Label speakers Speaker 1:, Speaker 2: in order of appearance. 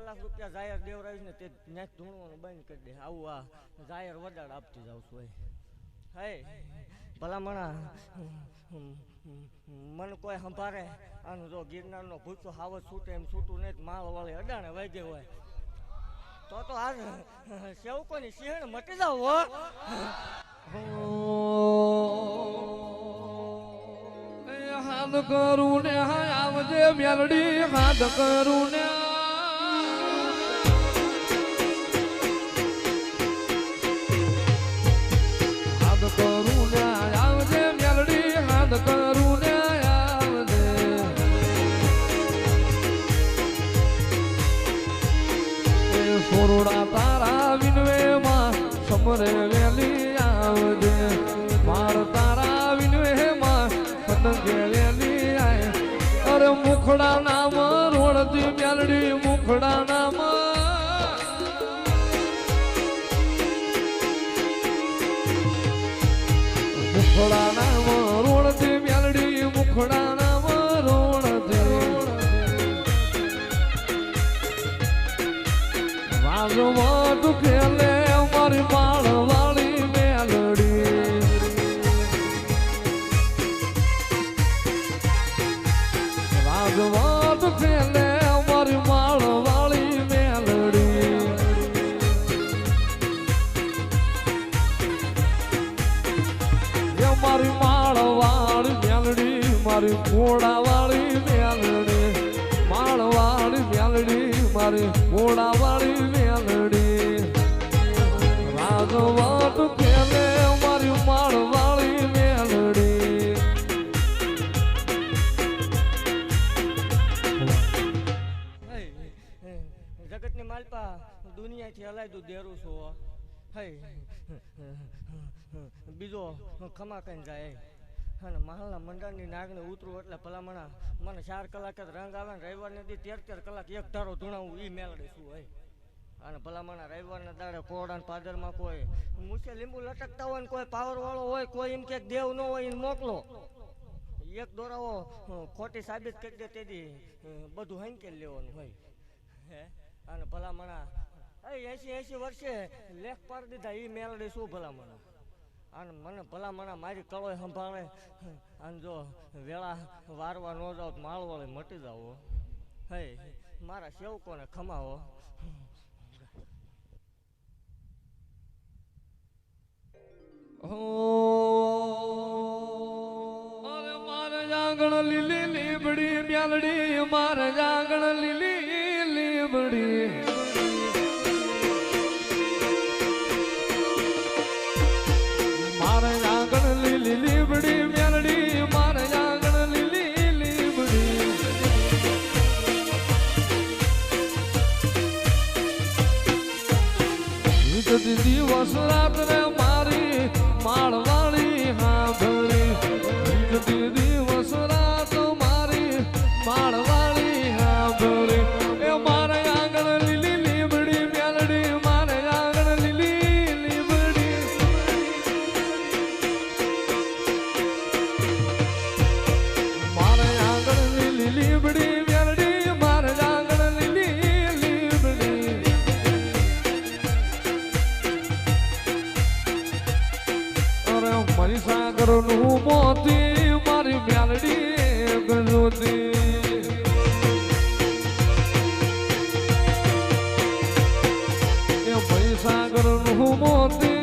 Speaker 1: લાખ રૂપિયા જાહેર દેવરાવીશ ને તે ન્યાજ ધૂણવાનું બંધ કરી દે. આવું આ જાહેર વડાડ આપતી જાઉં છું. હે ભલામણા મન કોઈ સંભારે આનું જો ગિરનારનો ભૂસો હાવત છૂટે એમ છૂટું નહીં, માળ વાળી અડાણે વાગે હોય તો આજ સેવકોની સિંહણ મટી જાવ હો.
Speaker 2: હાથ કરું ને આવજે મેલડી, હાથ કરું ને હાથ કરું ને આવજે મેલડી, હાથ કરું ને આવજે. એ સોરડા તારા વિનવે માં સમરે વેલી આવજે, માર તારા વિનવે માં વેલી આય. અરે મુખડા નામ રોડતી મેલડી, મુખડા નામ મુખડા નામ રોડતી મેલડી, મુખડા નામ રોડતી. વાજવા તું ખેલે મારી માળ વાળી મેલડી, વાજવા તું ખેલે મારી માળ વાળી મેલડી. મારી માળ વાળી મેલડી, મારી ઘોડા વાળી મેલડી, માળ વાળી મેલડી, મારી ઘોડા વાળી મેલડી. રાજવાટ ખેલે મારી માળ વાળી મેલડી.
Speaker 1: જગતની માલપા દુનિયાથી હલાયતું દેરું છું. હે બીજો ખમા કઈ જાય અને મહાલના મંડળની નાગને ઉતરું એટલે ભલામણા મને 4 કલાક જ રંગ આવે ને રવિવારને દી 13 કલાક એક ધારો ધૂણાવું એ મેળડી શું હોય. અને ભલામણા રવિવારના દાડે કોરડા પાદરમાં કોઈ મૂછે લીંબુ લટકતા હોય ને કોઈ પાવર વાળો હોય, કોઈ એમ કે દેવ ન હોય એને મોકલો, એક દોરાવો ખોટી સાબિત કરી દે તેથી બધું હંકેલ લેવાનું હોય. હે અને ભલામણા 80 વર્ષે લેખ પાડી દીધા એ મેળડી શું ભલામણા. અને મને ભલામણા મારી કળોય સંભાળે અને જો વેળા વારવા ન જાવ તો માળવાળી મટી જાવ. હે મારા સેવકોને ખમાવો.
Speaker 2: અરે મારે જાગણ લીલી લીબડી મેલડી, મારે જાગણ લીલી લીબડી. મારે જાગણ લીલી લીબડી મેલડી, મારે જાગણ લીલી લીબડી. દિવસ રાત રે મારી માળવાળી હાંભળી, દિવસ રાત મારી માળવાળી હાંભળી. એ મારે આંગણ લીલી લીબડી મેલડી, મારે આંગણ લીલી લીબડી. મારે આંગણ લીલી લીબડી મેલડી, મારે આંગણ લીલી લીબડી. મારી સાગર નું મોતી મારી મેલડી ગજોતી. એ મારી સાગર નું મોતી